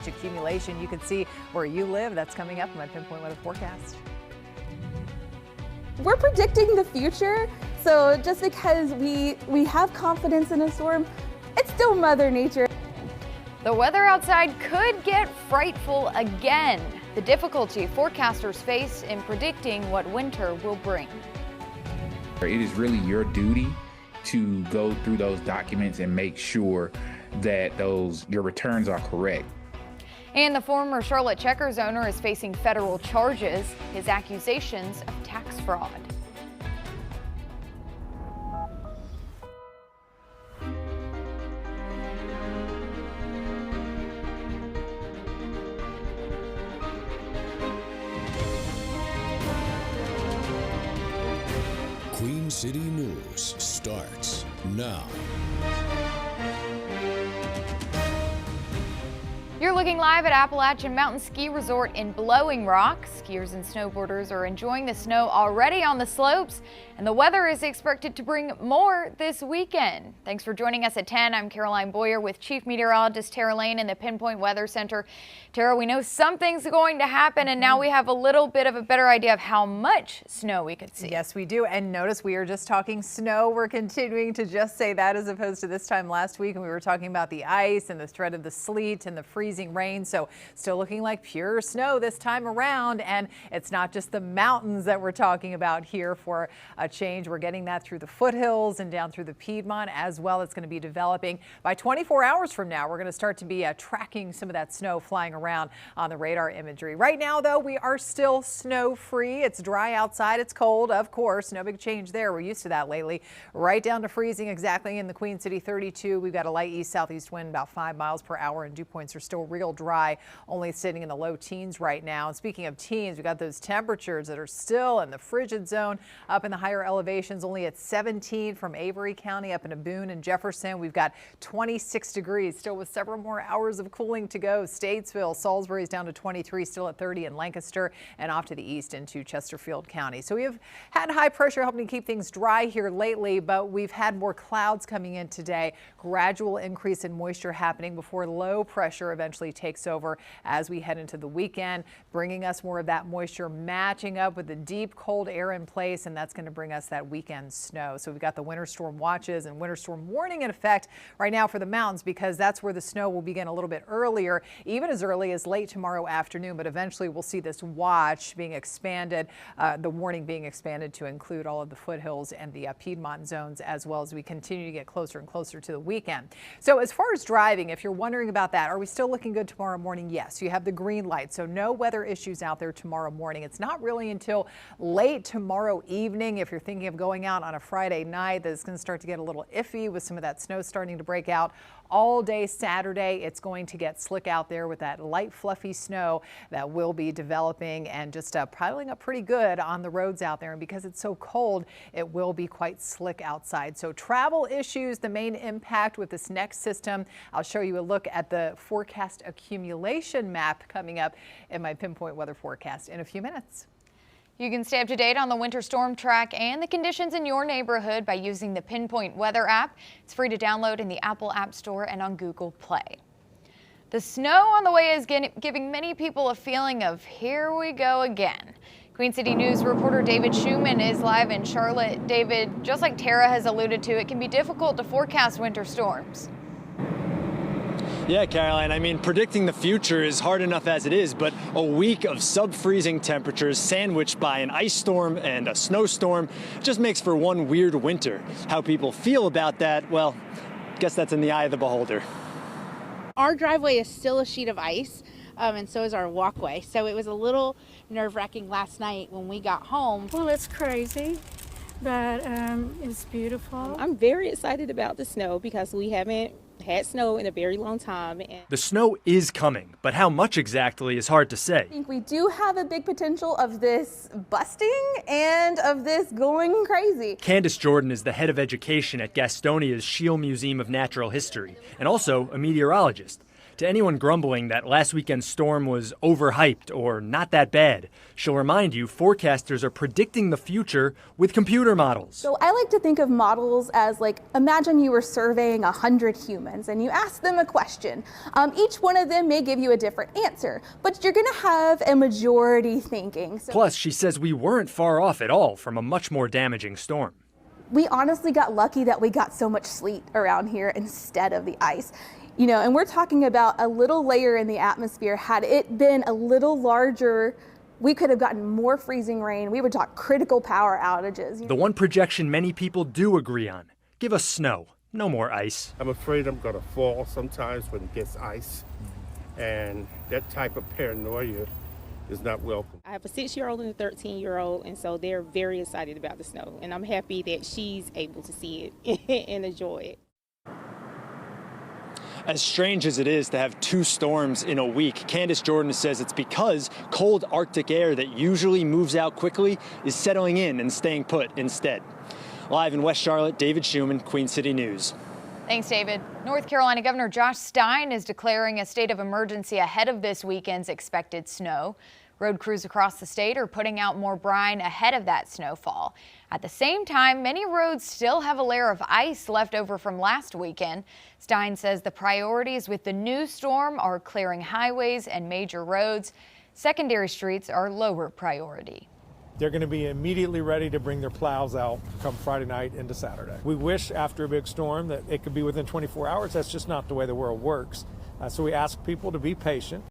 accumulation. You can see where you live. That's coming up in my Pinpoint Weather Forecast. We're predicting the future, so just because we have confidence in a storm, it's still Mother Nature. The weather outside could get frightful again. The difficulty forecasters face in predicting what winter will bring. It is really your duty to go through those documents and make sure that your returns are correct. And the former Charlotte Checkers owner is facing federal charges, his accusations of tax fraud. Queen City News starts now. You're looking live at Appalachian Mountain Ski Resort in Blowing Rock. Skiers and snowboarders are enjoying the snow already on the slopes, and the weather is expected to bring more this weekend. Thanks for joining us at 10. I'm Caroline Boyer with Chief Meteorologist Tara Lane in the Pinpoint Weather Center. Tara, we know something's going to happen, and now we have a little bit of a better idea of how much snow we could see. Yes, we do. And notice we are just talking snow. We're continuing to just say that as opposed to this time last week, and we were talking about the ice and the threat of the sleet and the freezing rain. So still looking like pure snow this time around. And it's not just the mountains that we're talking about here for a change. We're getting that through the foothills and down through the Piedmont as well. It's going to be developing by 24 hours from now. We're going to start to be tracking some of that snow flying around on the radar imagery. Right now, though, we are still snow free. It's dry outside. It's cold, of course. No big change there. We're used to that lately. Right down to freezing exactly in the Queen City 32. We've got a light east southeast wind about 5 miles per hour, and dew points are still real dry, only sitting in the low teens right now. And speaking of teens, we got those temperatures that are still in the frigid zone up in the higher elevations, only at 17 from Avery County up into Boone and Jefferson. We've got 26 degrees still with several more hours of cooling to go. Statesville, Salisbury's down to 23, still at 30 in Lancaster, and off to the east into Chesterfield County. So we have had high pressure helping to keep things dry here lately, but we've had more clouds coming in today. Gradual increase in moisture happening before low pressure eventually takes over as we head into the weekend, bringing us more of that moisture matching up with the deep cold air in place, and that's going to bring us that weekend snow. So we've got the winter storm watches and winter storm warning in effect right now for the mountains, because that's where the snow will begin a little bit earlier, even as early as late tomorrow afternoon. But eventually we'll see this watch being expanded, the warning being expanded to include all of the foothills and the Piedmont zones as well as we continue to get closer and closer to the weekend. So as far as driving, if you're wondering about that, are we still looking good tomorrow morning? Yes, you have the green light, so no weather issues out there tomorrow morning. It's not really until late tomorrow evening, if you're thinking of going out on a Friday night, that it's going to start to get a little iffy with some of that snow starting to break out. All day Saturday, it's going to get slick out there with that light fluffy snow that will be developing and just piling up pretty good on the roads out there. And because it's so cold, it will be quite slick outside. So travel issues, the main impact with this next system. I'll show you a look at the forecast accumulation map coming up in my Pinpoint Weather Forecast in a few minutes. You can stay up to date on the winter storm track and the conditions in your neighborhood by using the Pinpoint Weather app. It's free to download in the Apple App Store and on Google Play. The snow on the way is giving many people a feeling of here we go again. Queen City News reporter David Schumann is live in Charlotte. David, just like Tara has alluded to, it can be difficult to forecast winter storms. Yeah, Caroline, I mean, predicting the future is hard enough as it is, but a week of sub-freezing temperatures sandwiched by an ice storm and a snowstorm just makes for one weird winter. How people feel about that, well, I guess that's in the eye of the beholder. Our driveway is still a sheet of ice, and so is our walkway. So it was a little nerve-wracking last night when we got home. Well, it's crazy, but it's beautiful. I'm very excited about the snow because we haven't had snow in a very long time. The snow is coming, but how much exactly is hard to say. I think we do have a big potential of this busting and of this going crazy. Candace Jordan is the head of education at Gastonia's Scheele Museum of Natural History and also a meteorologist. To anyone grumbling that last weekend's storm was overhyped or not that bad, she'll remind you forecasters are predicting the future with computer models. So I like to think of models as like, imagine you were surveying 100 humans and you ask them a question. Each one of them may give you a different answer, but you're gonna have a majority thinking. Plus, she says we weren't far off at all from a much more damaging storm. We honestly got lucky that we got so much sleet around here instead of the ice. You know, and we're talking about a little layer in the atmosphere. Had it been a little larger, we could have gotten more freezing rain. We would talk critical power outages. The one projection many people do agree on: give us snow, no more ice. I'm afraid I'm going to fall sometimes when it gets ice, and that type of paranoia is not welcome. I have a 6-year-old and a 13-year-old, and so they're very excited about the snow, and I'm happy that she's able to see it and enjoy it. As strange as it is to have 2 storms in a week, Candace Jordan says it's because cold Arctic air that usually moves out quickly is settling in and staying put instead. Live in West Charlotte, David Schumann, Queen City News. Thanks, David. North Carolina Governor Josh Stein is declaring a state of emergency ahead of this weekend's expected snow. Road crews across the state are putting out more brine ahead of that snowfall. At the same time, many roads still have a layer of ice left over from last weekend. Stein says the priorities with the new storm are clearing highways and major roads. Secondary streets are lower priority. They're going to be immediately ready to bring their plows out come Friday night into Saturday. We wish after a big storm that it could be within 24 hours. That's just not the way the world works. So we ask people to be patient.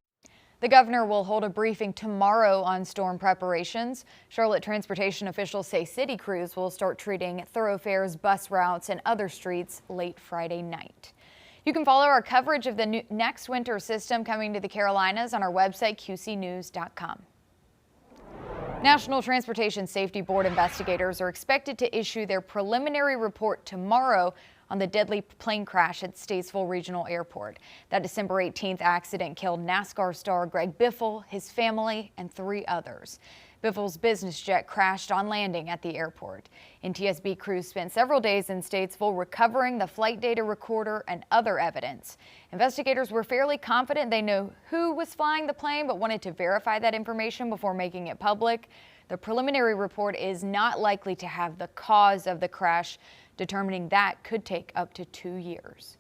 The governor will hold a briefing tomorrow on storm preparations. Charlotte transportation officials say city crews will start treating thoroughfares, bus routes, and other streets late Friday night. You can follow our coverage of the next winter system coming to the Carolinas on our website, qcnews.com. National Transportation Safety Board investigators are expected to issue their preliminary report tomorrow on the deadly plane crash at Statesville Regional Airport. That December 18th accident killed NASCAR star Greg Biffle, his family, and 3 others. Biffle's business jet crashed on landing at the airport. NTSB crews spent several days in Statesville recovering the flight data recorder and other evidence. Investigators were fairly confident they know who was flying the plane, but wanted to verify that information before making it public. The preliminary report is not likely to have the cause of the crash. Determining that could take up to 2 years.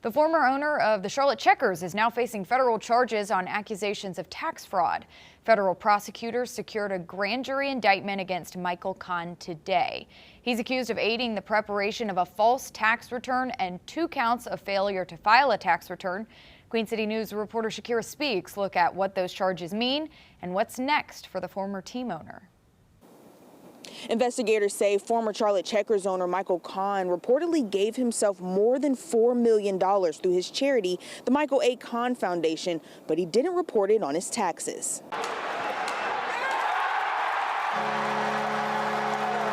The former owner of the Charlotte Checkers is now facing federal charges on accusations of tax fraud. Federal prosecutors secured a grand jury indictment against Michael Kahn today. He's accused of aiding the preparation of a false tax return and 2 counts of failure to file a tax return. Queen City News reporter Shakira Speaks look at what those charges mean and what's next for the former team owner. Investigators say former Charlotte Checkers owner Michael Kahn reportedly gave himself more than $4 million through his charity, the Michael A. Kahn Foundation, but he didn't report it on his taxes.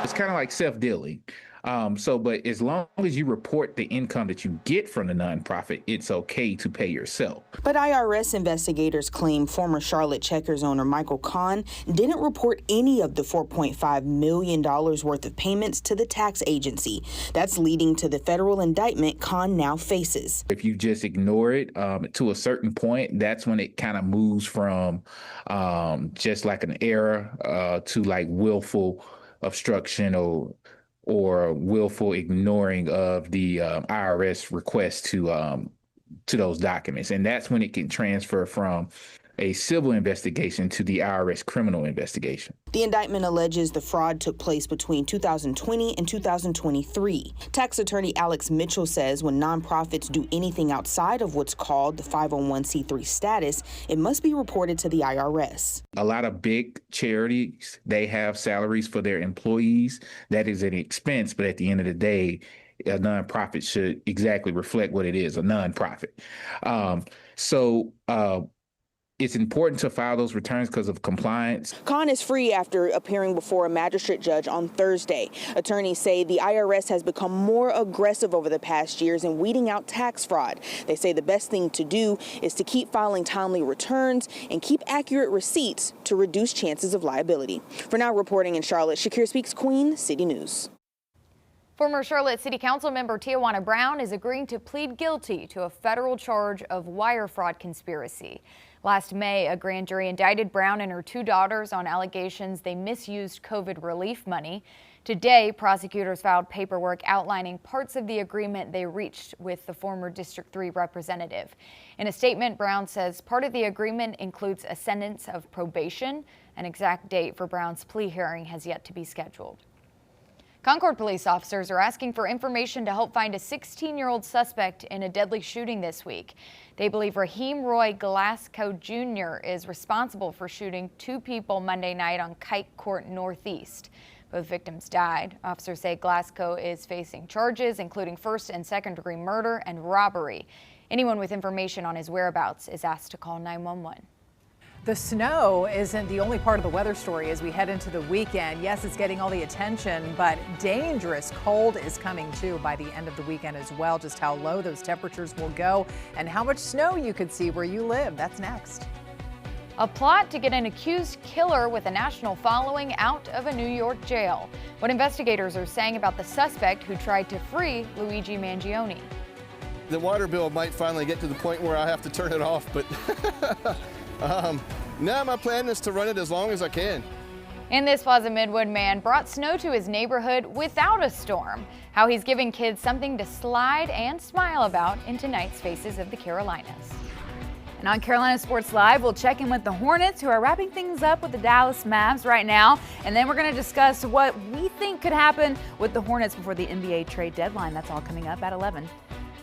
It's kind of like self-dealing. But as long as you report the income that you get from the nonprofit, it's okay to pay yourself. But IRS investigators claim former Charlotte Checkers owner Michael Kahn didn't report any of the $4.5 million worth of payments to the tax agency. That's leading to the federal indictment Kahn now faces. If you just ignore it to a certain point, that's when it kind of moves from just like an error to like willful obstruction or willful ignoring of the IRS request to those documents. And that's when it can transfer from a civil investigation to the IRS criminal investigation. The indictment alleges the fraud took place between 2020 and 2023. Tax attorney Alex Mitchell says when nonprofits do anything outside of what's called the 501c3 status, it must be reported to the IRS. A lot of big charities, they have salaries for their employees. That is an expense, but at the end of the day, a nonprofit should exactly reflect what it is, a nonprofit. It's important to file those returns because of compliance. Kahn is free after appearing before a magistrate judge on Thursday. Attorneys say the IRS has become more aggressive over the past years in weeding out tax fraud. They say the best thing to do is to keep filing timely returns and keep accurate receipts to reduce chances of liability. For now, reporting in Charlotte, Shakira Speaks, Queen City News. Former Charlotte City Council member Tijuana Brown is agreeing to plead guilty to a federal charge of wire fraud conspiracy. Last May, a grand jury indicted Brown and her 2 daughters on allegations they misused COVID relief money. Today, prosecutors filed paperwork outlining parts of the agreement they reached with the former District 3 representative. In a statement, Brown says part of the agreement includes a sentence of probation. An exact date for Brown's plea hearing has yet to be scheduled. Concord police officers are asking for information to help find a 16-year-old suspect in a deadly shooting this week. They believe Raheem Roy Glasgow Jr. is responsible for shooting 2 people Monday night on Kite Court Northeast. Both victims died. Officers say Glasgow is facing charges including first and second-degree murder and robbery. Anyone with information on his whereabouts is asked to call 911. The snow isn't the only part of the weather story as we head into the weekend. Yes, it's getting all the attention, but dangerous cold is coming too by the end of the weekend as well. Just how low those temperatures will go and how much snow you could see where you live. That's next. A plot to get an accused killer with a national following out of a New York jail. What investigators are saying about the suspect who tried to free Luigi Mangione. The water bill might finally get to the point where I have to turn it off, but now my plan is to run it as long as I can. And this Plaza Midwood man brought snow to his neighborhood without a storm. How he's giving kids something to slide and smile about in tonight's Faces of the Carolinas. And on Carolina Sports Live, we'll check in with the Hornets, who are wrapping things up with the Dallas Mavs right now. And then we're going to discuss what we think could happen with the Hornets before the NBA trade deadline. That's all coming up at 11.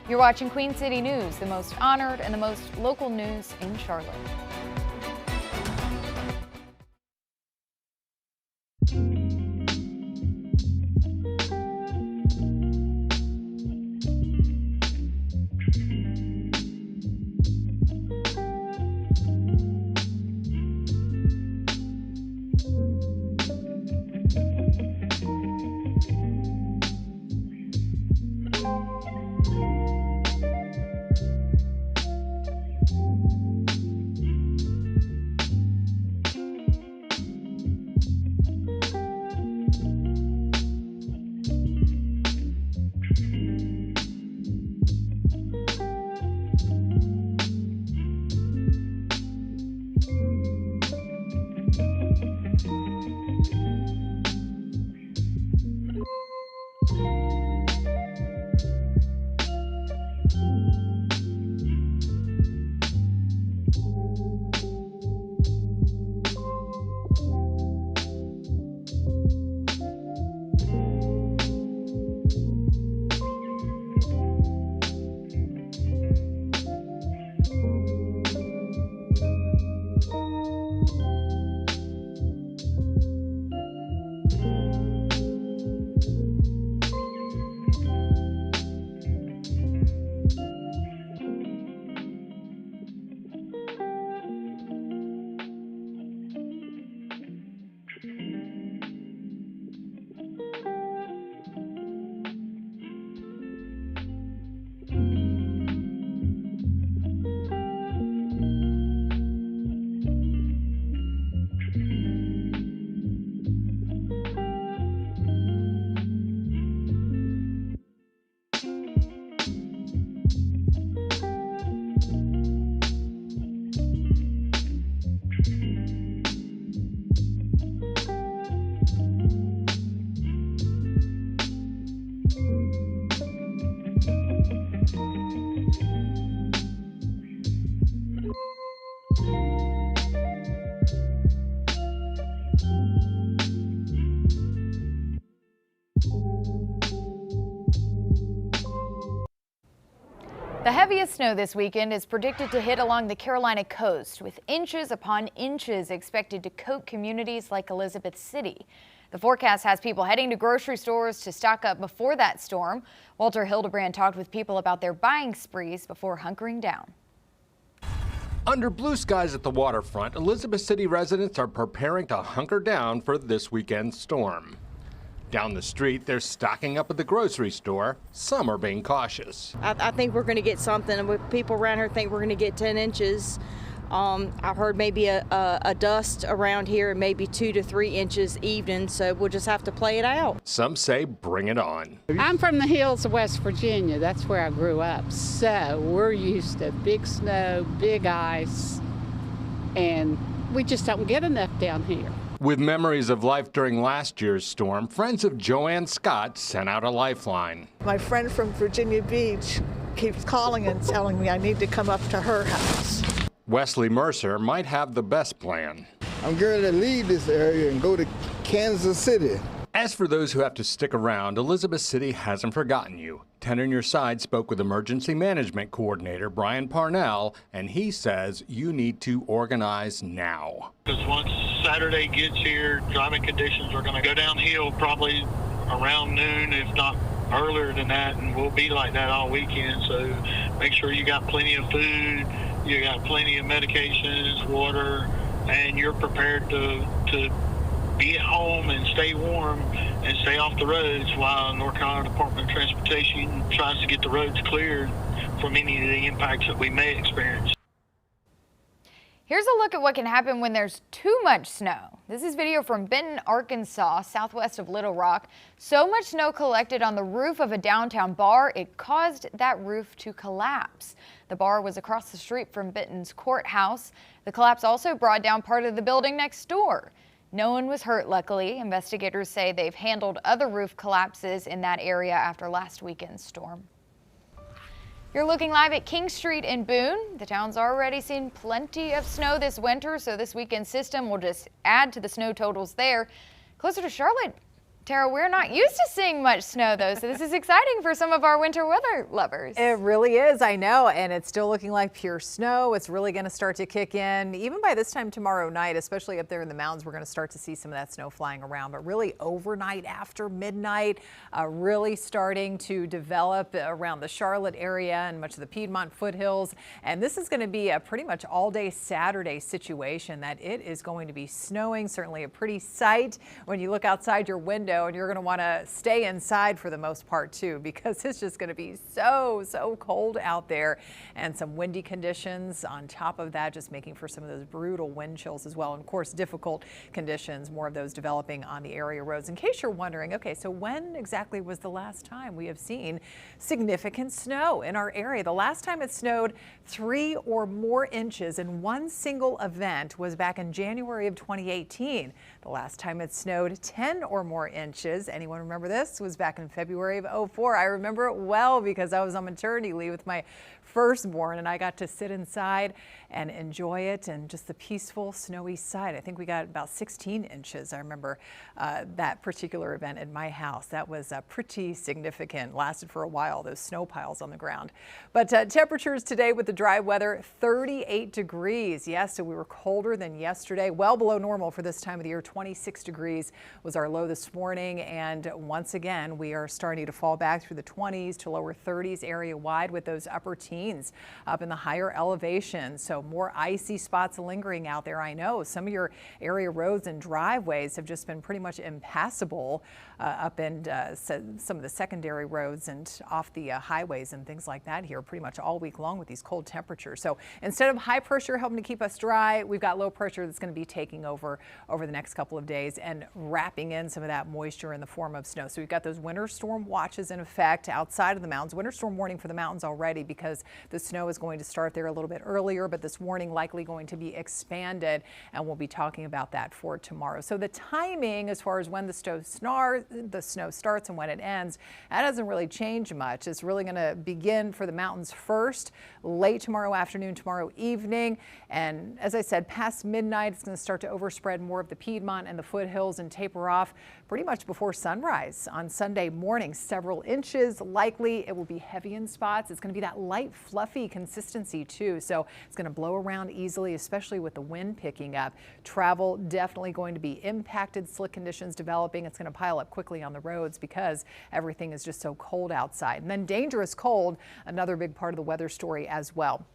You're watching Queen City News, the most honored and the most local news in Charlotte. The heaviest snow this weekend is predicted to hit along the Carolina coast, with inches upon inches expected to coat communities like Elizabeth City. The forecast has people heading to grocery stores to stock up before that storm. Walter Hildebrand talked with people about their buying sprees before hunkering down. Under blue skies at the waterfront, Elizabeth City residents are preparing to hunker down for this weekend's storm. Down the street, they're stocking up at the grocery store. Some are being cautious. I think we're going to get something. People around here think we're going to get 10 inches I heard maybe a dust around here, maybe 2 to 3 inches evening, so we'll just have to play it out. Some say bring it on. I'm from the hills of West Virginia. That's where I grew up. So we're used to big snow, big ice, and we just don't get enough down here. With memories of life during last year's storm, friends of Joanne Scott sent out a lifeline. My friend from Virginia Beach keeps calling and telling me I need to come up to her house. Wesley Mercer might have the best plan. I'm going to leave this area and go to Kansas City. As for those who have to stick around, Elizabeth City hasn't forgotten you. 10 on Your Side spoke with Emergency Management Coordinator Brian Parnell, and he says you need to organize now. Because once Saturday gets here, driving conditions are going to go downhill probably around noon, if not earlier than that, and we'll be like that all weekend. So make sure you got plenty of food, you got plenty of medications, water, and you're prepared to be at home and stay warm and stay off the roads while North Carolina Department of Transportation tries to get the roads cleared from any of the impacts that we may experience. Here's a look at what can happen when there's too much snow. This is video from Benton, Arkansas, southwest of Little Rock. So much snow collected on the roof of a downtown bar, it caused that roof to collapse. The bar was across the street from Benton's courthouse. The collapse also brought down part of the building next door. No one was hurt, luckily. Investigators say they've handled other roof collapses in that area after last weekend's storm. You're looking live at King Street in Boone. The town's already seen plenty of snow this winter, so this weekend's system will just add to the snow totals there. Closer to Charlotte, Tara, we're not used to seeing much snow, though, so this is exciting for some of our winter weather lovers. It really is, I know, and it's still looking like pure snow. It's really going to start to kick in even by this time tomorrow night, especially up there in the mountains. We're going to start to see some of that snow flying around, but really overnight after midnight, really starting to develop around the Charlotte area and much of the Piedmont foothills. And this is going to be a pretty much all-day Saturday situation that it is going to be snowing. Certainly a pretty sight when you look outside your window. And you're going to want to stay inside for the most part too, because it's just going to be so cold out there, and some windy conditions on top of that, just making for some of those brutal wind chills as well. And of course, difficult conditions, more of those developing on the area roads. In case you're wondering, okay, so when exactly was the last time we have seen significant snow in our area? The last time it snowed 3 or more inches in one single event was back in January of 2018. The last time it snowed 10 or more inches, anyone remember this, was back in February of 2004. I remember it well because I was on maternity leave with my firstborn, and I got to sit inside and enjoy it, and just the peaceful snowy side. I think we got about 16 inches. I remember that particular event in my house. That was pretty significant. Lasted for a while, those snow piles on the ground. But temperatures today with the dry weather, 38 degrees. Yes, so we were colder than yesterday, well below normal for this time of the year. 26 degrees was our low this morning, and once again, we are starting to fall back through the 20s to lower 30s area wide with those upper teens up in the higher elevations. So more icy spots lingering out there. I know some of your area roads and driveways have just been pretty much impassable up in some of the secondary roads and off the highways and things like that here pretty much all week long with these cold temperatures. So instead of high pressure helping to keep us dry, we've got low pressure that's going to be taking over the next couple of days and wrapping in some of that moisture in the form of snow. So we've got those winter storm watches in effect outside of the mountains. Winter storm warning for the mountains already because the snow is going to start there a little bit earlier, but this warning likely going to be expanded, and we'll be talking about that for tomorrow. So the timing as far as when the snow starts and when it ends, that doesn't really change much. It's really going to begin for the mountains first, late tomorrow afternoon, tomorrow evening, and as I said, past midnight, it's going to start to overspread more of the Piedmont and the foothills and taper off pretty much before sunrise on Sunday morning. Several inches likely. It will be heavy in spots. It's going to be that light, fluffy consistency too, so it's going to blow around easily, especially with the wind picking up. Travel definitely going to be impacted. Slick conditions developing. It's going to pile up quickly on the roads because everything is just so cold outside. And then dangerous cold, another big part of the weather story as well.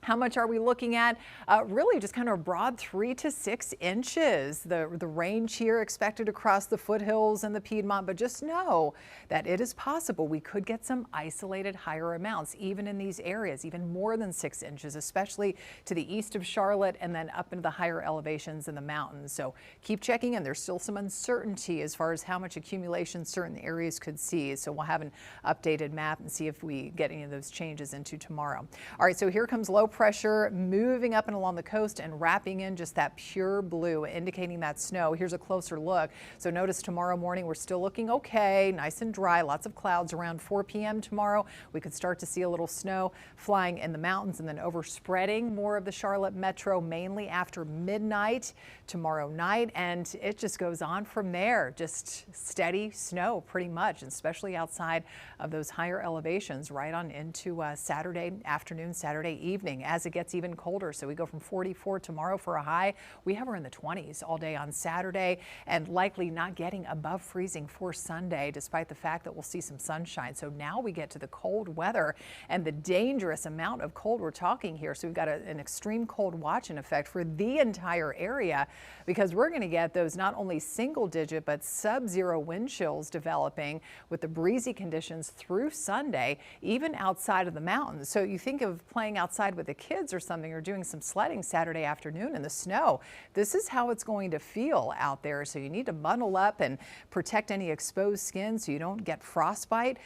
How much are we looking at? Really just kind of a broad 3 to 6 inches. The range here expected across the foothills and the Piedmont, but just know that it is possible we could get some isolated higher amounts, even in these areas, even more than 6 inches, especially to the east of Charlotte and then up into the higher elevations in the mountains. So keep checking in. There's still some uncertainty as far as how much accumulation certain areas could see. So we'll have an updated map and see if we get any of those changes into tomorrow. All right, so here comes low pressure moving up and along the coast and wrapping in just that pure blue, indicating that snow. Here's a closer look. So notice tomorrow morning we're still looking okay, nice and dry, lots of clouds around 4 p.m. tomorrow. We could start to see a little snow flying in the mountains and then overspreading more of the Charlotte metro, mainly after midnight tomorrow night. And it just goes on from there, just steady snow pretty much, especially outside of those higher elevations right on into Saturday afternoon, Saturday evening as it gets even colder. So we go from 44 tomorrow for a high. We have her in the 20s all day on Saturday and likely not getting above freezing for Sunday, despite the fact that we'll see some sunshine. So now we get to the cold weather and the dangerous amount of cold we're talking here. So we've got an extreme cold watch in effect for the entire area because we're going to get those not only single digit but sub-zero wind chills developing with the breezy conditions through Sunday, even outside of the mountains. So you think of playing outside with the kids or something or doing some sledding Saturday afternoon in the snow. This is how it's going to feel out there. So you need to bundle up and protect any exposed skin so you don't get frostbite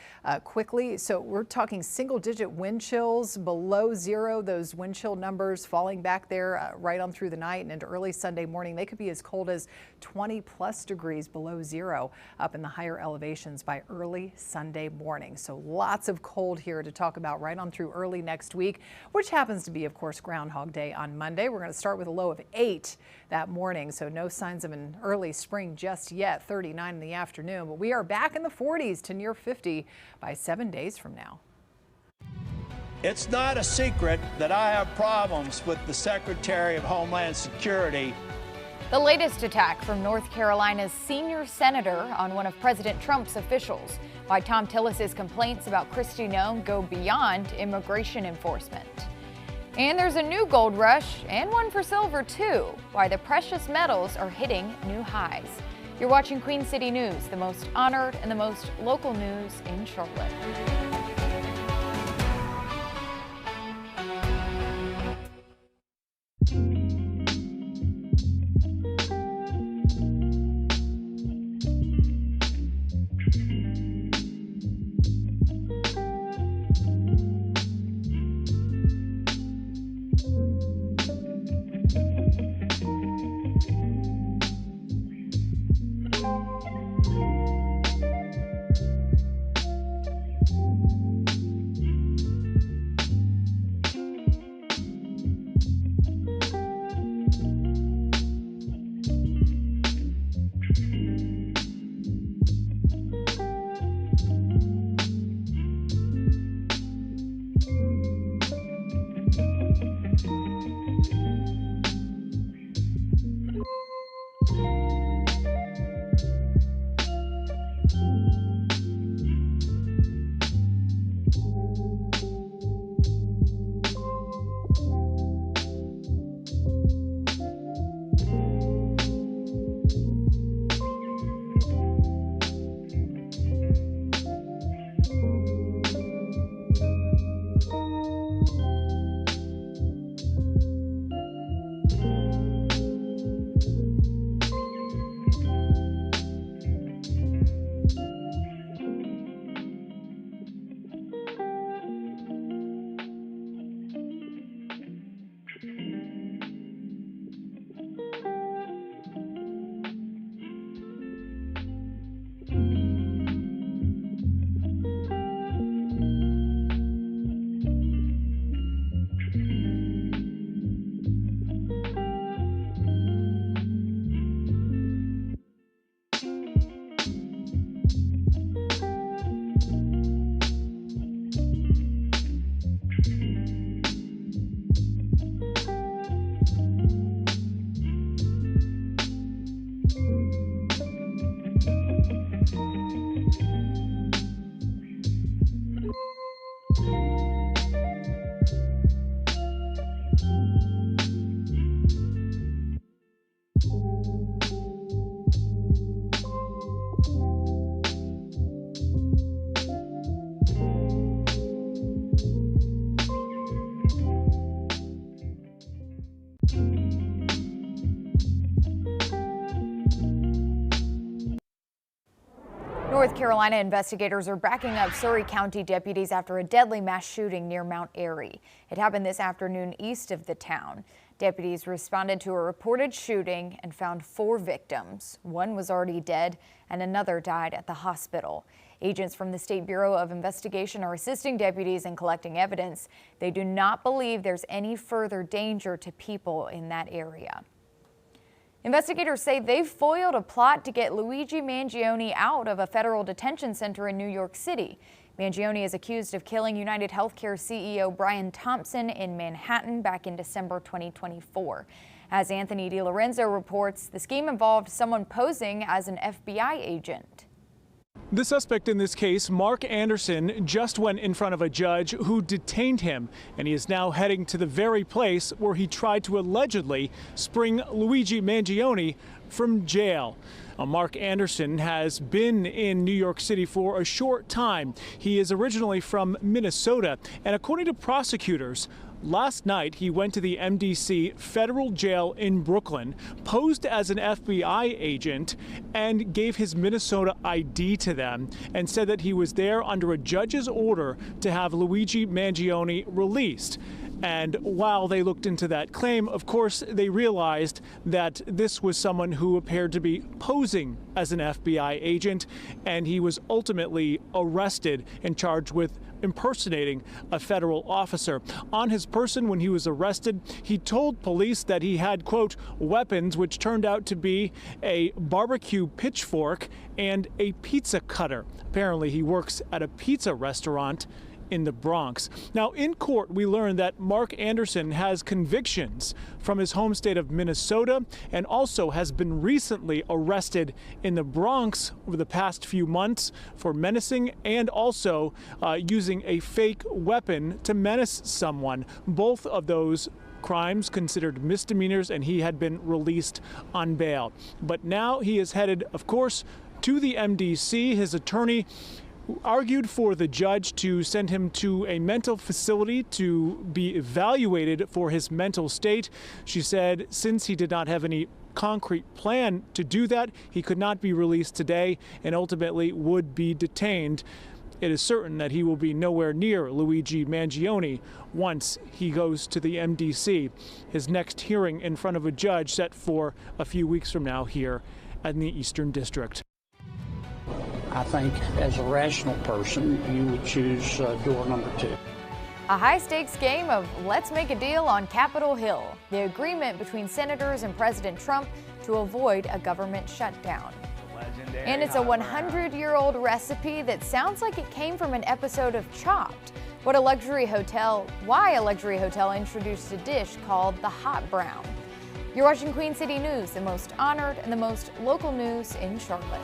quickly. So we're talking single digit wind chills below zero. Those wind chill numbers falling back there right on through the night and into early Sunday morning. They could be as cold as 20+ degrees below zero up in the higher elevations by early Sunday morning. So lots of cold here to talk about right on through early next week, which happens to be, of course, Groundhog Day on Monday. We're going to start with a low of 8 that morning, so no signs of an early spring just yet, 39 in the afternoon. But we are back in the 40s to near 50 by 7 days from now. It's not a secret that I have problems with the Secretary of Homeland Security. The latest attack from North Carolina's senior senator on one of President Trump's officials. Why Tom Tillis's complaints about Kristi Noem go beyond immigration enforcement. And there's a new gold rush and one for silver too. Why the precious metals are hitting new highs. You're watching Queen City News, the most honored and the most local news in Charlotte. North Carolina investigators are backing up Surry County deputies after a deadly mass shooting near Mount Airy. It happened this afternoon east of the town. Deputies responded to a reported shooting and found 4 victims. One was already dead and another died at the hospital. Agents from the State Bureau of Investigation are assisting deputies in collecting evidence. They do not believe there's any further danger to people in that area. Investigators say they've foiled a plot to get Luigi Mangione out of a federal detention center in New York City. Mangione is accused of killing United Healthcare CEO Brian Thompson in Manhattan back in December 2024. As Anthony DiLorenzo reports, the scheme involved someone posing as an FBI agent. The suspect in this case, Mark Anderson, just went in front of a judge who detained him, and he is now heading to the very place where he tried to allegedly spring Luigi Mangione from jail. Mark Anderson has been in New York City for a short time. He is originally from Minnesota, and according to prosecutors, last night he went to the MDC federal jail in Brooklyn, posed as an FBI agent, and gave his Minnesota ID to them and said that he was there under a judge's order to have Luigi Mangione released. And while they looked into that claim, of course, they realized that this was someone who appeared to be posing as an FBI agent, and he was ultimately arrested and charged with impersonating a federal officer. On his person when he was arrested, he told police that he had, quote, weapons, which turned out to be a barbecue pitchfork and a pizza cutter. Apparently, he works at a pizza restaurant in the Bronx. Now, in court, we learned that Mark Anderson has convictions from his home state of Minnesota and also has been recently arrested in the Bronx over the past few months for menacing and also using a fake weapon to menace someone. Both of those crimes considered misdemeanors, and he had been released on bail. But now he is headed, of course, to the MDC. His attorney argued for the judge to send him to a mental facility to be evaluated for his mental state. She said since he did not have any concrete plan to do that, he could not be released today and ultimately would be detained. It is certain that he will be nowhere near Luigi Mangione once he goes to the MDC. His next hearing in front of a judge set for a few weeks from now here in the Eastern District. I think as a rational person, you would choose door number 2. A high-stakes game of let's make a deal on Capitol Hill, the agreement between senators and President Trump to avoid a government shutdown. And it's a 100-year-old recipe that sounds like it came from an episode of Chopped. Why a luxury hotel introduced a dish called the Hot Brown. You're watching Queen City News, the most honored and the most local news in Charlotte.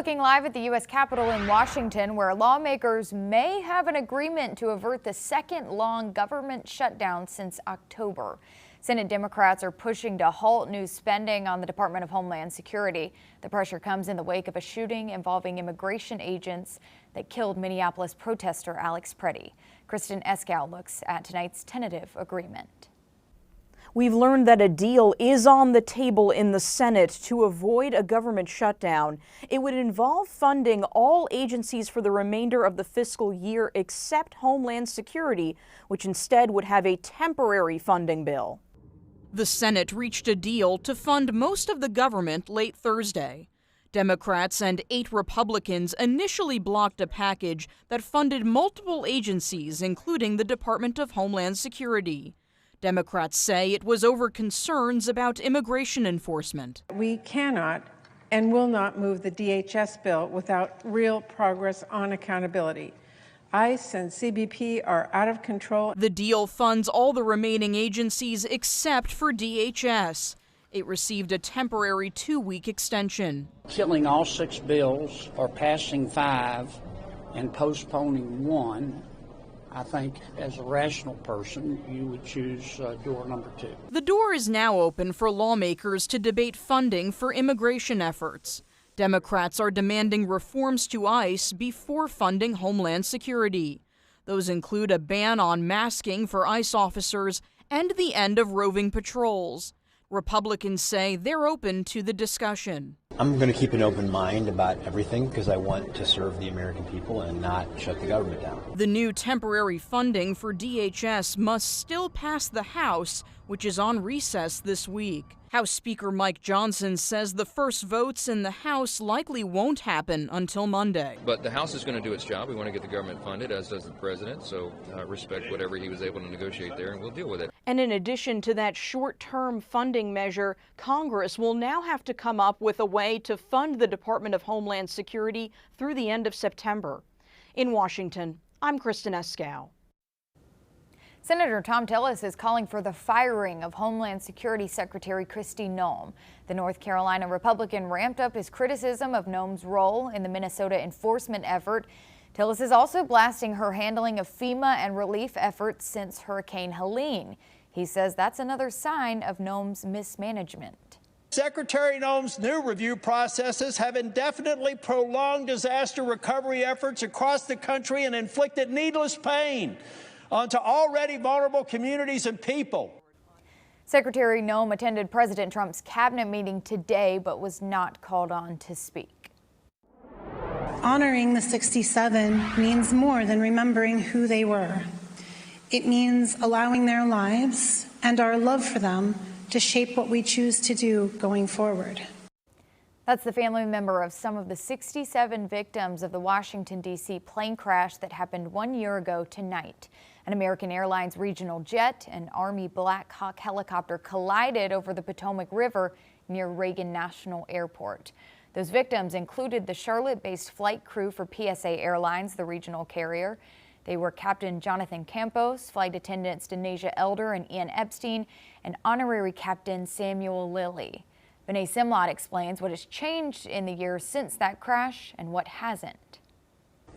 looking live at the U.S. Capitol in Washington, where lawmakers may have an agreement to avert the second-long government shutdown since October. Senate Democrats are pushing to halt new spending on the Department of Homeland Security. The pressure comes in the wake of a shooting involving immigration agents that killed Minneapolis protester Alex Preddy. Kristen Eskow looks at tonight's tentative agreement. We've learned that a deal is on the table in the Senate to avoid a government shutdown. It would involve funding all agencies for the remainder of the fiscal year except Homeland Security, which instead would have a temporary funding bill. The Senate reached a deal to fund most of the government late Thursday. Democrats and 8 Republicans initially blocked a package that funded multiple agencies, including the Department of Homeland Security. Democrats say it was over concerns about immigration enforcement. We cannot and will not move the DHS bill without real progress on accountability. ICE and CBP are out of control. The deal funds all the remaining agencies except for DHS. It received a temporary 2-week extension. Killing all 6 bills or passing 5 and postponing 1, I think as a rational person, you would choose door number 2. The door is now open for lawmakers to debate funding for immigration efforts. Democrats are demanding reforms to ICE before funding Homeland Security. Those include a ban on masking for ICE officers and the end of roving patrols. Republicans say they're open to the discussion. I'm going to keep an open mind about everything because I want to serve the American people and not shut the government down. The new temporary funding for DHS must still pass the House, which is on recess this week. House Speaker Mike Johnson says the first votes in the House likely won't happen until Monday. But the House is going to do its job. We want to get the government funded, as does the president, so respect whatever he was able to negotiate there, and we'll deal with it. And in addition to that short-term funding measure, Congress will now have to come up with a way to fund the Department of Homeland Security through the end of September. In Washington, I'm Kristen Eskow. Senator Thom Tillis is calling for the firing of Homeland Security Secretary Kristi Noem. The North Carolina Republican ramped up his criticism of Noem's role in the Minnesota enforcement effort. Tillis is also blasting her handling of FEMA and relief efforts since Hurricane Helene. He says that's another sign of Noem's mismanagement. Secretary Noem's new review processes have indefinitely prolonged disaster recovery efforts across the country and inflicted needless pain onto already vulnerable communities and people. Secretary Noem attended President Trump's cabinet meeting today, but was not called on to speak. Honoring the 67 means more than remembering who they were. It means allowing their lives and our love for them to shape what we choose to do going forward. That's the family member of some of the 67 victims of the Washington, D.C. plane crash that happened 1 year ago tonight. An American Airlines regional jet and Army Black Hawk helicopter collided over the Potomac River near Reagan National Airport. Those victims included the Charlotte-based flight crew for PSA Airlines, the regional carrier. They were Captain Jonathan Campos, flight attendants Denasia Elder and Ian Epstein, and Honorary Captain Samuel Lilly. Vinay Simlot explains what has changed in the years since that crash and what hasn't.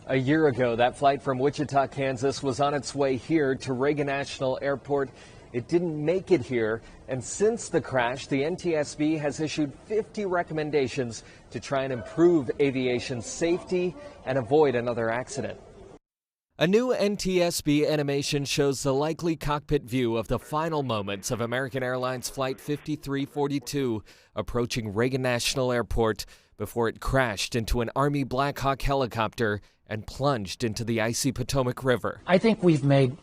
A year ago, that flight from Wichita, Kansas was on its way here to Reagan National Airport. It didn't make it here, and since the crash, the NTSB has issued 50 recommendations to try and improve aviation safety and avoid another accident. A new NTSB animation shows the likely cockpit view of the final moments of American Airlines Flight 5342 approaching Reagan National Airport before it crashed into an Army Black Hawk helicopter and plunged into the icy Potomac River. I think we've made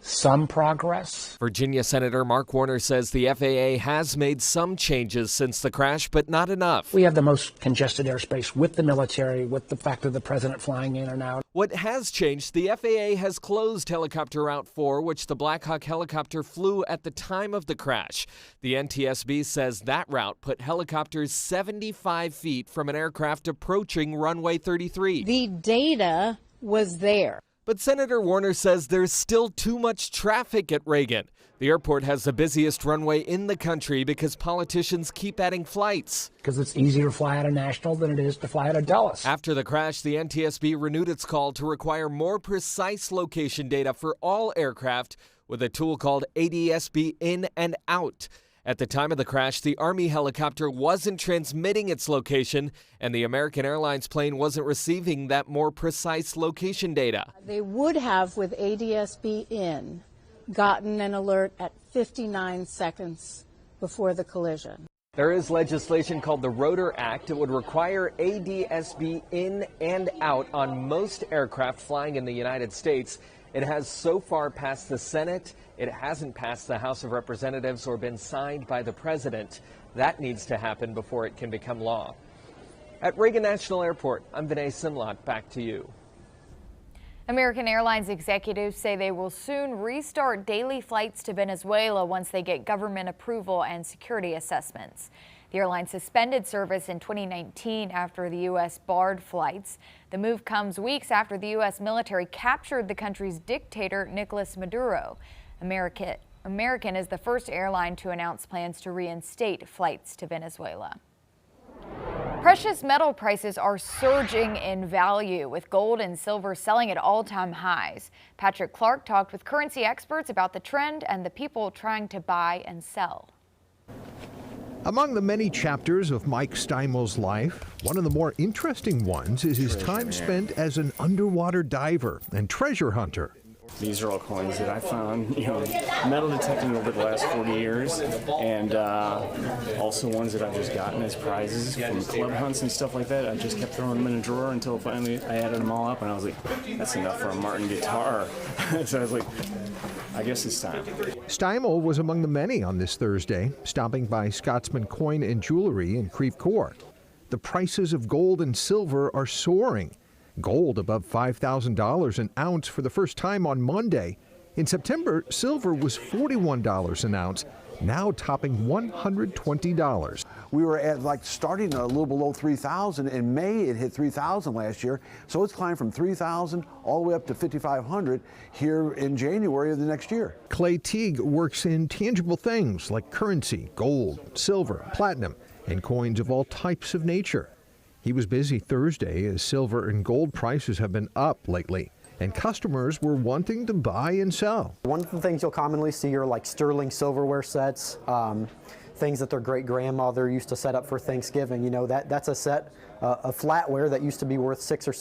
some progress. Virginia Senator Mark Warner says the FAA has made some changes since the crash, but not enough. We have the most congested airspace with the military, with the fact of the president flying in and out. What has changed, the FAA has closed Helicopter Route 4, which the Black Hawk helicopter flew at the time of the crash. The NTSB says that route put helicopters 75 feet from an aircraft approaching runway 33. The data was there. But Senator Warner says there's still too much traffic at Reagan. The airport has the busiest runway in the country because politicians keep adding flights. Because it's easier to fly out of Nashville than it is to fly out of Dulles. After the crash, the NTSB renewed its call to require more precise location data for all aircraft with a tool called ADSB In and Out. At the time of the crash, the Army helicopter wasn't transmitting its location, and the American Airlines plane wasn't receiving that more precise location data. They would have, with ADSB in, gotten an alert at 59 seconds before the collision. There is legislation called the Rotor Act. It would require ADSB in and out on most aircraft flying in the United States. It has so far passed the Senate. It hasn't passed the House of Representatives or been signed by the president. That needs to happen before it can become law. At Reagan National Airport, I'm Vinay Simlot. Back to you. American Airlines executives say they will soon restart daily flights to Venezuela once they get government approval and security assessments. The airline suspended service in 2019 after the U.S. barred flights. The move comes weeks after the U.S. military captured the country's dictator, Nicolas Maduro. American is the first airline to announce plans to reinstate flights to Venezuela. Precious metal prices are surging in value, with gold and silver selling at all-time highs. Patrick Clark talked with currency experts about the trend and the people trying to buy and sell. Among the many chapters of Mike Steimel's life, one of the more interesting ones is his time spent as an underwater diver and treasure hunter. These are all coins that I found, metal detecting over the last 40 years, and also ones that I've just gotten as prizes from club hunts and stuff like that. I just kept throwing them in a drawer until finally I added them all up, and I was like, that's enough for a Martin guitar. So I was like, I guess it's time. Steimel was among the many on this Thursday, stopping by Scotsman Coin and Jewelry in Creve Coeur. The prices of gold and silver are soaring. Gold above $5,000 an ounce for the first time on Monday. In September, silver was $41 an ounce, now topping $120. We were at starting a little below 3,000. In May, it hit 3,000 last year. So it's climbed from 3,000 all the way up to 5,500 here in January of the next year. Clay Teague works in tangible things like currency, gold, silver, platinum, and coins of all types of nature. He was busy Thursday as silver and gold prices have been up lately, and customers were wanting to buy and sell. One of the things you'll commonly see are like sterling silverware sets, things that their great-grandmother used to set up for Thanksgiving. That's a set of flatware that used to be worth $600 or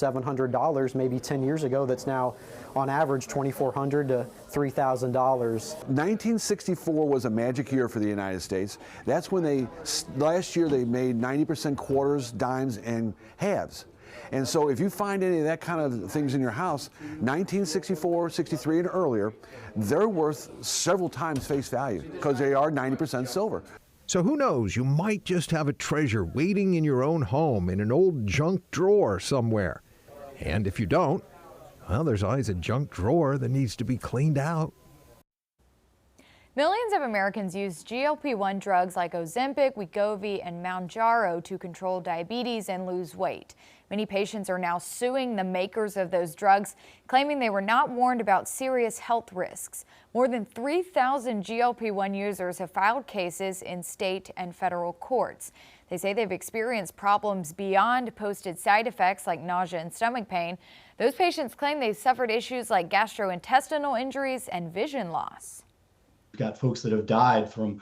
$700 maybe 10 years ago that's now on average $2,400 to $3,000. 1964 was a magic year for the United States. That's when last year they made 90% quarters, dimes, and halves. And so if you find any of that kind of things in your house, 1964, 63 and earlier, they're worth several times face value because they are 90% silver. So who knows, you might just have a treasure waiting in your own home in an old junk drawer somewhere. And if you don't, well, there's always a junk drawer that needs to be cleaned out. Millions of Americans use GLP-1 drugs like Ozempic, Wegovy, and Mounjaro to control diabetes and lose weight. Many patients are now suing the makers of those drugs, claiming they were not warned about serious health risks. More than 3,000 GLP-1 users have filed cases in state and federal courts. They say they've experienced problems beyond posted side effects like nausea and stomach pain. Those patients claim they've suffered issues like gastrointestinal injuries and vision loss. We've got folks that have died from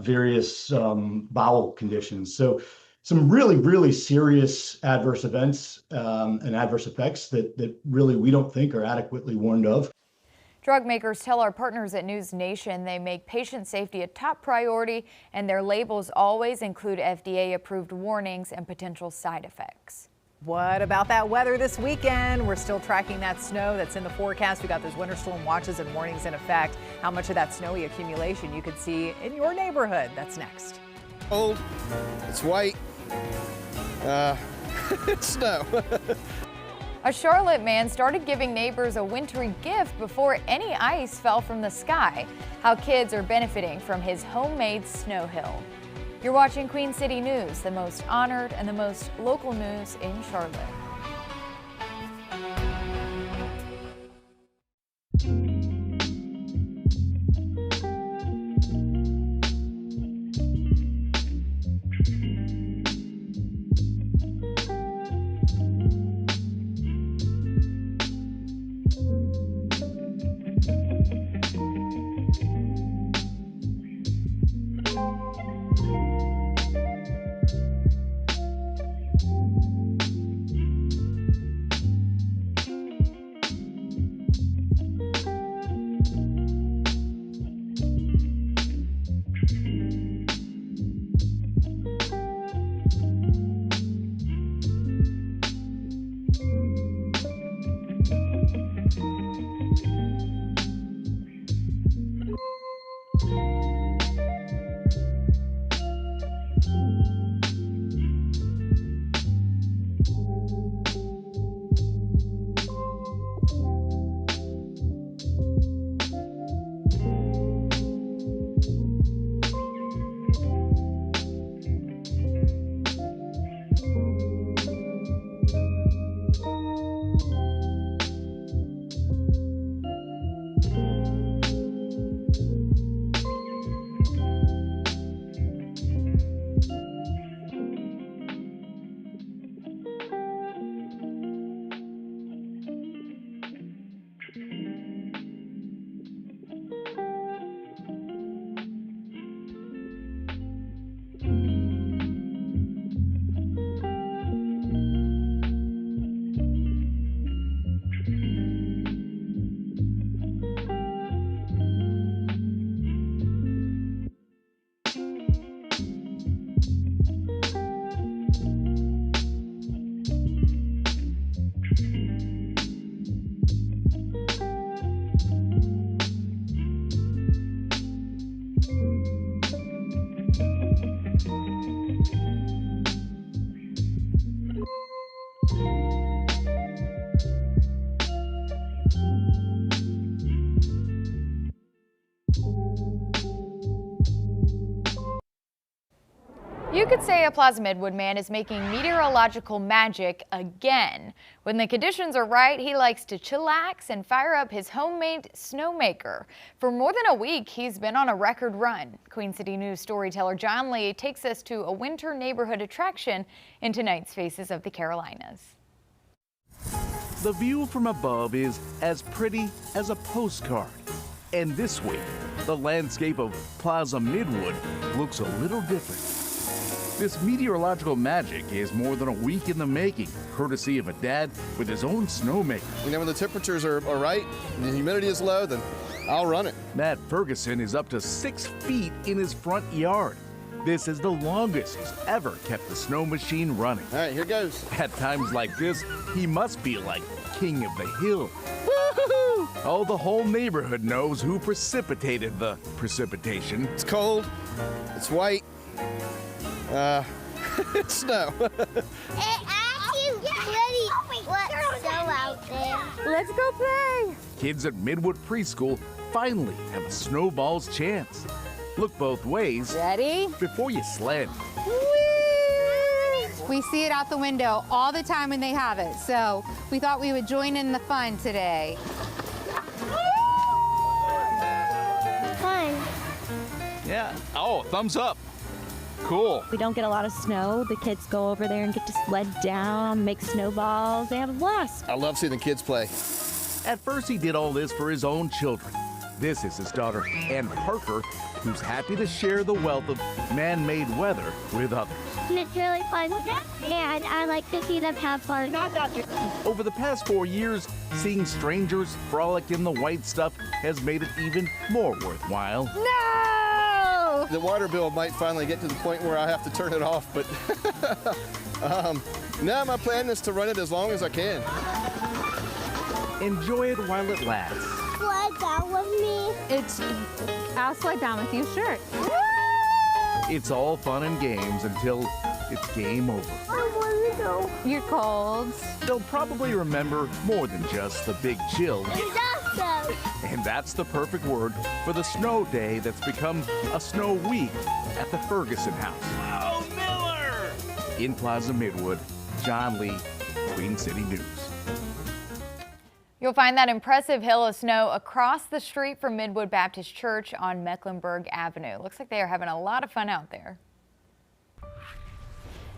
various bowel conditions. So some really, really serious adverse events and adverse effects that really we don't think are adequately warned of. Drug makers tell our partners at News Nation they make patient safety a top priority, and their labels always include FDA-approved warnings and potential side effects. What about that weather this weekend? We're still tracking that snow that's in the forecast. We got those winter storm watches and warnings in effect. How much of that snowy accumulation you could see in your neighborhood? That's next. Old, it's white, it's snow. A Charlotte man started giving neighbors a wintry gift before any ice fell from the sky. How kids are benefiting from his homemade snow hill. You're watching Queen City News, the most honored and the most local news in Charlotte. You could say a Plaza Midwood man is making meteorological magic again. When the conditions are right, he likes to chillax and fire up his homemade snowmaker. For more than a week, he's been on a record run. Queen City News storyteller John Lee takes us to a winter neighborhood attraction in tonight's Faces of the Carolinas. The view from above is as pretty as a postcard. And this week, the landscape of Plaza Midwood looks a little different. This meteorological magic is more than a week in the making, courtesy of a dad with his own snowmaker. You know, when the temperatures are right and the humidity is low, then I'll run it. Matt Ferguson is up to 6 feet in his front yard. This is the longest he's ever kept the snow machine running. All right, here goes. At times like this, he must be like king of the hill. Oh, the whole neighborhood knows who precipitated the precipitation. It's cold, it's white, it's snow. Let's go play. Kids at Midwood Preschool finally have a snowball's chance. Look both ways. Ready? Before you sled. We see it out the window all the time when they have it, so we thought we would join in the fun today. Fun. Yeah. Oh, thumbs up. Cool. We don't get a lot of snow. The kids go over there and get to sled down, make snowballs. They have a blast. I love seeing the kids play. At first, he did all this for his own children. This is his daughter, Ann Parker, who's happy to share the wealth of man-made weather with others. It's really fun, and I like to see them have fun. Over the past 4 years, seeing strangers frolic in the white stuff has made it even more worthwhile. No! The water bill might finally get to the point where I have to turn it off, but now my plan is to run it as long as I can. Enjoy it while it lasts. Slide down with me. I'll slide down with you, sure. It's all fun and games until it's game over. I want to go. You're cold. They'll probably remember more than just the big chill. It's awesome. And that's the perfect word for the snow day that's become a snow week at the Ferguson house. Oh, Miller! In Plaza Midwood, John Lee, Queen City News. You'll find that impressive hill of snow across the street from Midwood Baptist Church on Mecklenburg Avenue. Looks like they are having a lot of fun out there.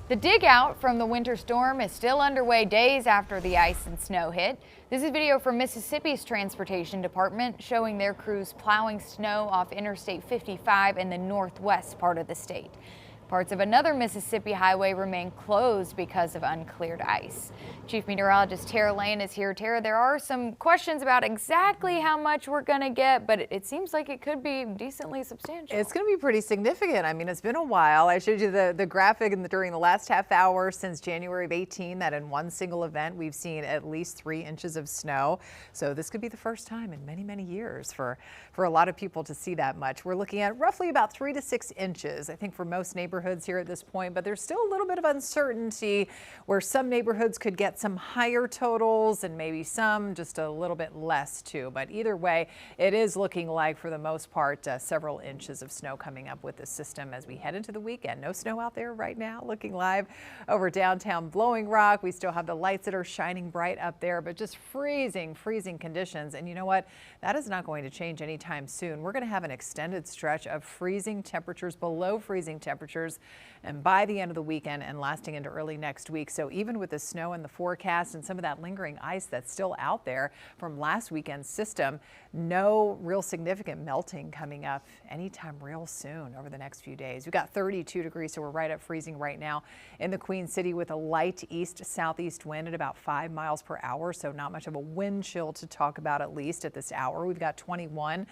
The dig out from the winter storm is still underway days after the ice and snow hit. This is video from Mississippi's Transportation Department showing their crews plowing snow off Interstate 55 in the northwest part of the state. Parts of another Mississippi highway remain closed because of uncleared ice. Chief Meteorologist Tara Lane is here. Tara, there are some questions about exactly how much we're going to get, but it seems like it could be decently substantial. It's going to be pretty significant. I mean, it's been a while. I showed you the graphic during the last half hour since January of 18 that in one single event we've seen at least 3 inches of snow. So this could be the first time in many, many years for a lot of people to see that much. We're looking at roughly about 3 to 6 inches, I think, for most neighborhoods here at this point, but there's still a little bit of uncertainty where some neighborhoods could get some higher totals and maybe some just a little bit less too. But either way, it is looking like for the most part several inches of snow coming up with the system as we head into the weekend. No snow out there right now. Looking live over downtown Blowing Rock. We still have the lights that are shining bright up there, but just freezing conditions. And you know what? That is not going to change anytime soon. We're going to have an extended stretch of freezing temperatures, below freezing temperatures, and by the end of the weekend and lasting into early next week. So even with the snow in the forecast and some of that lingering ice that's still out there from last weekend's system, no real significant melting coming up anytime real soon over the next few days. We've got 32 degrees, so we're right at freezing right now in the Queen City with a light east-southeast wind at about 5 miles per hour. So not much of a wind chill to talk about, at least at this hour. We've got 21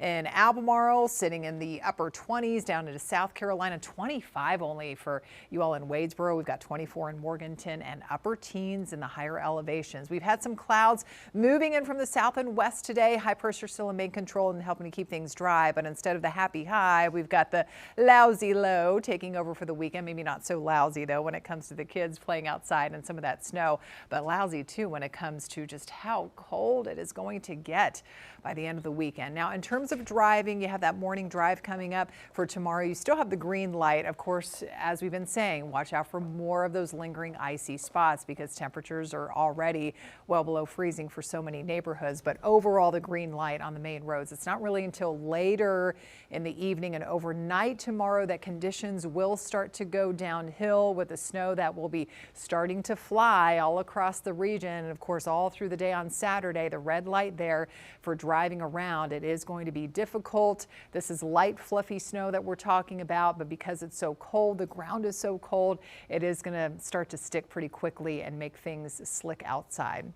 in Albemarle, sitting in the upper 20s down into South Carolina, 25 only for you all in Wadesboro. We've got 24 in Morganton and upper teens in the higher elevations. We've had some clouds moving in from the south and west today. High pressure still in main control and helping to keep things dry. But instead of the happy high, we've got the lousy low taking over for the weekend. Maybe not so lousy though when it comes to the kids playing outside and some of that snow, but lousy too when it comes to just how cold it is going to get by the end of the weekend. Now, in terms of driving, you have that morning drive coming up for tomorrow. You still have the green light. Of course, as we've been saying, watch out for more of those lingering icy spots because temperatures are already well below freezing for so many neighborhoods. But overall, the green light on the main roads. It's not really until later in the evening and overnight tomorrow that conditions will start to go downhill with the snow that will be starting to fly all across the region. And of course, all through the day on Saturday, the red light there for driving around. It is going to be difficult. This is light, fluffy snow that we're talking about, but because it's so cold, the ground is so cold, it is going to start to stick pretty quickly and make things slick outside.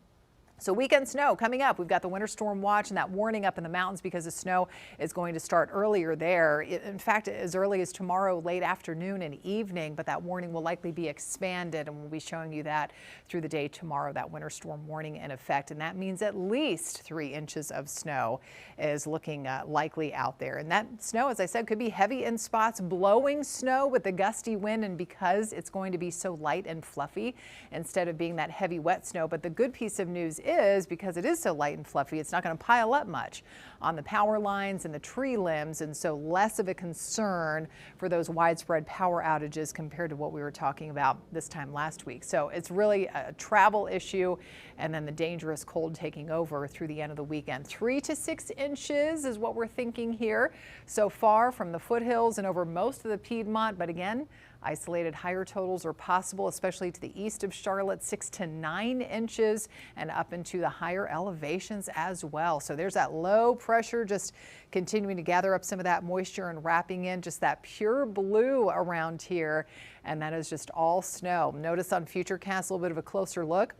So weekend snow coming up. We've got the winter storm watch and that warning up in the mountains because the snow is going to start earlier there. In fact, as early as tomorrow, late afternoon and evening, but that warning will likely be expanded and we'll be showing you that through the day tomorrow, that winter storm warning in effect. And that means at least 3 inches of snow is looking likely out there. And that snow, as I said, could be heavy in spots, blowing snow with the gusty wind. And because it's going to be so light and fluffy instead of being that heavy wet snow. But the good piece of news is because it is so light and fluffy, it's not going to pile up much on the power lines and the tree limbs, and so less of a concern for those widespread power outages compared to what we were talking about this time last week. So it's really a travel issue, and then the dangerous cold taking over through the end of the weekend. 3 to 6 inches is what we're thinking here so far from the foothills and over most of the Piedmont, but again, isolated higher totals are possible, especially to the east of Charlotte, 6 to 9 inches and up into the higher elevations as well. So there's that low pressure just continuing to gather up some of that moisture and wrapping in just that pure blue around here. And that is just all snow. Notice on Futurecast a little bit of a closer look.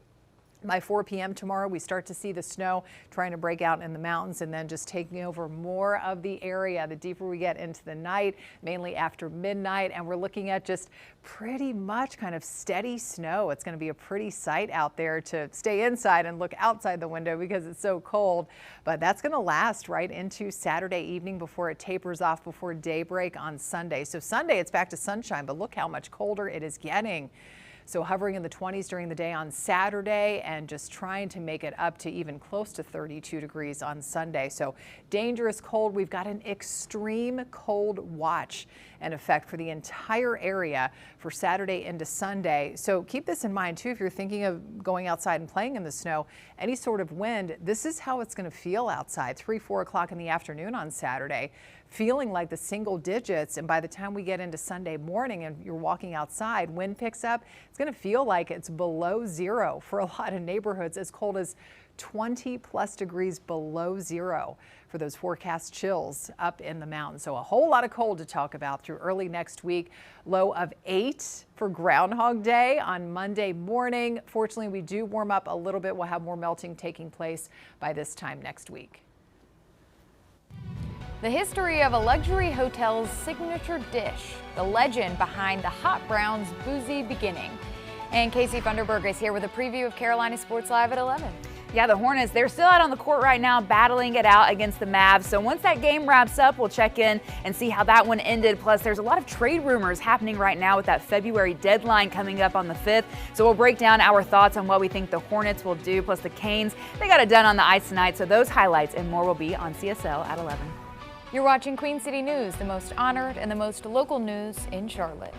By 4 p.m. tomorrow, we start to see the snow trying to break out in the mountains and then just taking over more of the area the deeper we get into the night, mainly after midnight. And we're looking at just pretty much kind of steady snow. It's going to be a pretty sight out there to stay inside and look outside the window because it's so cold. But that's going to last right into Saturday evening before it tapers off before daybreak on Sunday. So Sunday, it's back to sunshine, but look how much colder it is getting. So hovering in the 20s during the day on Saturday and just trying to make it up to even close to 32 degrees on Sunday. So dangerous cold. We've got an extreme cold watch in effect for the entire area for Saturday into Sunday. So keep this in mind too if you're thinking of going outside and playing in the snow. Any sort of wind, this is how it's going to feel outside 3-4 o'clock in the afternoon on Saturday, feeling like the single digits. And by the time we get into Sunday morning and you're walking outside, wind picks up, it's going to feel like it's below zero for a lot of neighborhoods, as cold as 20+ degrees below zero for those forecast chills up in the mountains. So a whole lot of cold to talk about through early next week. Low of 8 for Groundhog Day on Monday morning. Fortunately, we do warm up a little bit. We'll have more melting taking place by this time next week. The history of a luxury hotel's signature dish, the legend behind the Hot Browns' boozy beginning. And Casey Funderburg is here with a preview of Carolina Sports Live at 11. Yeah, the Hornets, they're still out on the court right now battling it out against the Mavs. So once that game wraps up, we'll check in and see how that one ended. Plus, there's a lot of trade rumors happening right now with that February deadline coming up on the 5th. So we'll break down our thoughts on what we think the Hornets will do. Plus the Canes, they got it done on the ice tonight. So those highlights and more will be on CSL at 11. You're watching Queen City News, the most honored and the most local news in Charlotte.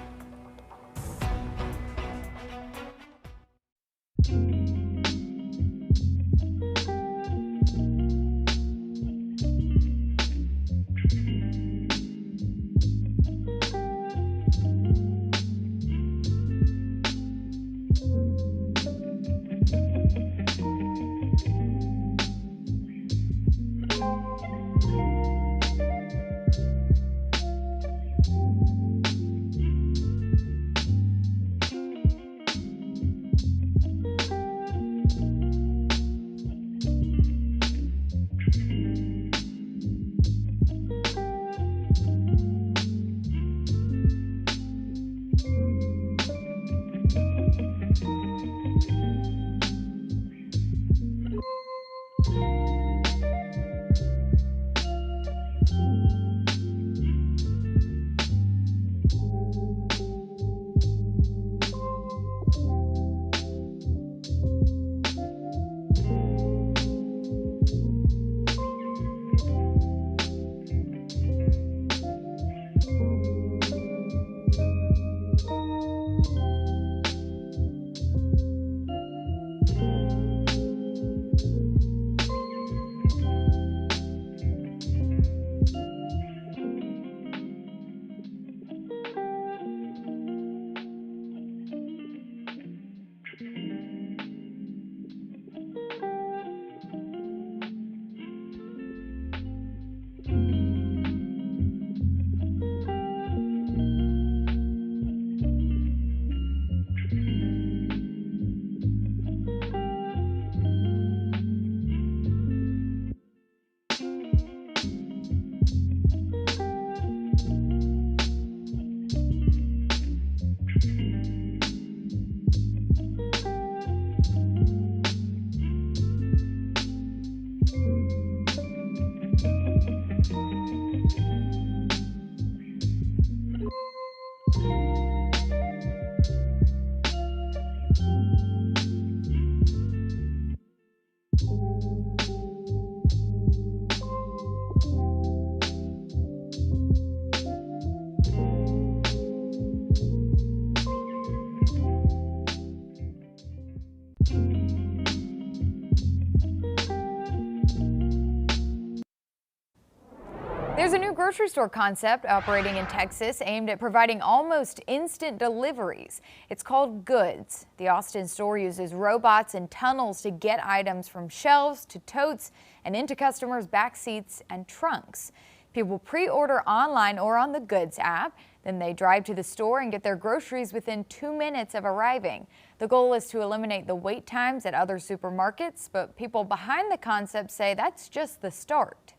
There's a new grocery store concept operating in Texas aimed at providing almost instant deliveries. It's called Goods. The Austin store uses robots and tunnels to get items from shelves to totes and into customers' back seats and trunks. People pre-order online or on the Goods app. Then they drive to the store and get their groceries within 2 minutes of arriving. The goal is to eliminate the wait times at other supermarkets, but people behind the concept say that's just the start.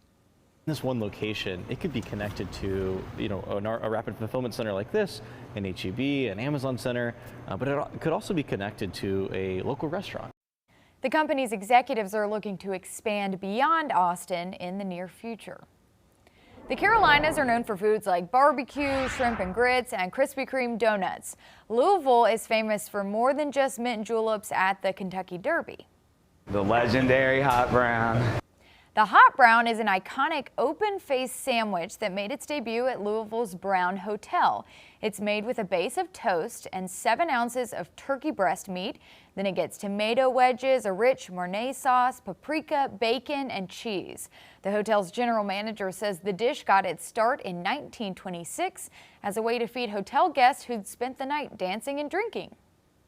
This one location, it could be connected to, a rapid fulfillment center like this, an H-E-B, an Amazon center, but it could also be connected to a local restaurant. The company's executives are looking to expand beyond Austin in the near future. The Carolinas are known for foods like barbecue, shrimp and grits, and Krispy Kreme donuts. Louisville is famous for more than just mint juleps at the Kentucky Derby. The legendary Hot Brown. The Hot Brown is an iconic open-faced sandwich that made its debut at Louisville's Brown Hotel. It's made with a base of toast and 7 ounces of turkey breast meat. Then it gets tomato wedges, a rich Mornay sauce, paprika, bacon, and cheese. The hotel's general manager says the dish got its start in 1926 as a way to feed hotel guests who'd spent the night dancing and drinking.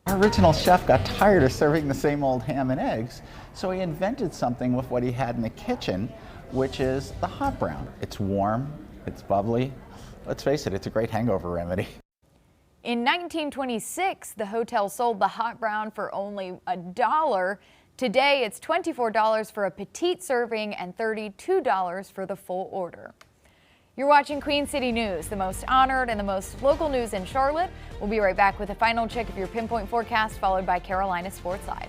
Our original chef got tired of serving the same old ham and eggs, so he invented something with what he had in the kitchen, which is the Hot Brown. It's warm, it's bubbly. Let's face it, it's a great hangover remedy. In 1926, the hotel sold the Hot Brown for only $1. Today, it's $24 for a petite serving and $32 for the full order. You're watching Queen City News, the most honored and the most local news in Charlotte. We'll be right back with a final check of your pinpoint forecast, followed by Carolina Sports Live.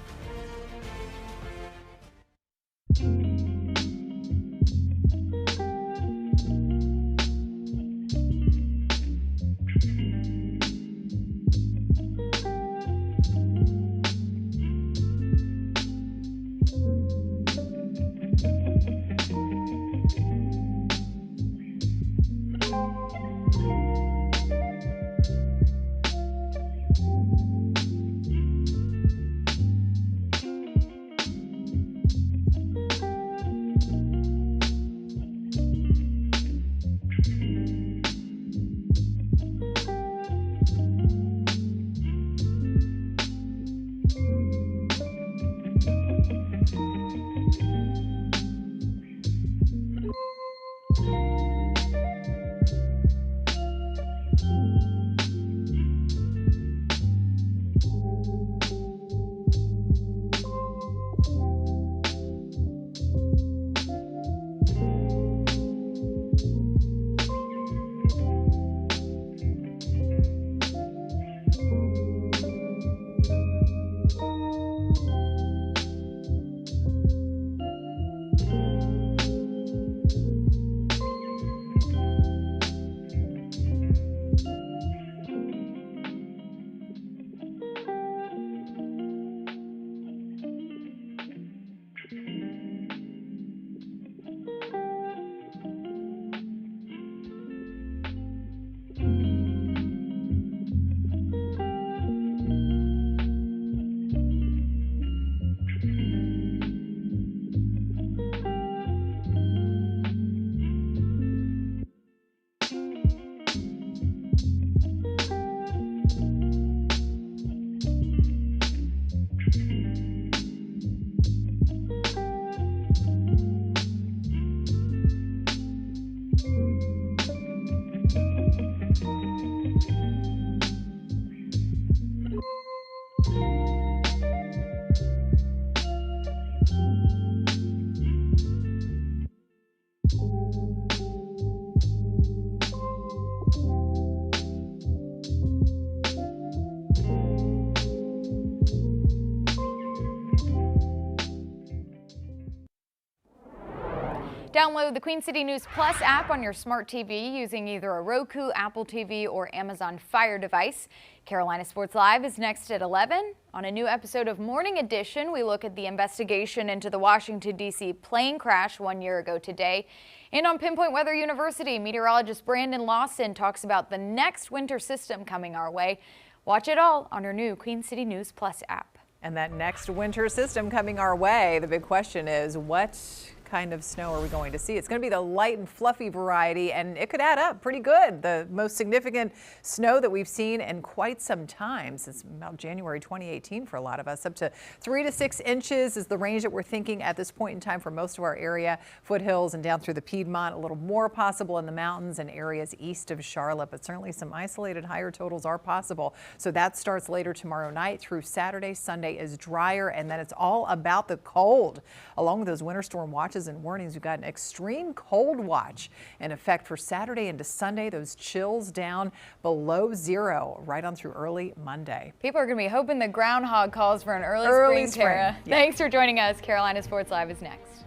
Download the Queen City News Plus app on your smart TV using either a Roku, Apple TV, or Amazon Fire device. Carolina Sports Live is next at 11. On a new episode of Morning Edition, we look at the investigation into the Washington, D.C. plane crash 1 year ago today. And on Pinpoint Weather University, meteorologist Brandon Lawson talks about the next winter system coming our way. Watch it all on our new Queen City News Plus app. And that next winter system coming our way, the big question is, what kind of snow are we going to see? It's going to be the light and fluffy variety, and it could add up pretty good. The most significant snow that we've seen in quite some time, since about January 2018 for a lot of us. Up to 3 to 6 inches is the range that we're thinking at this point in time for most of our area. Foothills and down through the Piedmont, a little more possible in the mountains and areas east of Charlotte, but certainly some isolated higher totals are possible. So that starts later tomorrow night through Saturday. Sunday is drier, and then it's all about the cold. Along with those winter storm watches and warnings, we've got an extreme cold watch in effect for Saturday into Sunday. Those chills down below zero right on through early Monday. People are going to be hoping the groundhog calls for an early spring, Tara. Yeah. Thanks for joining us. Carolina Sports Live is next.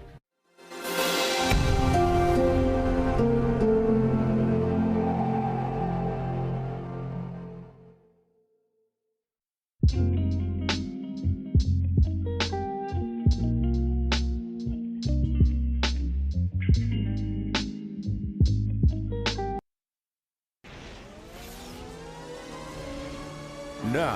Now,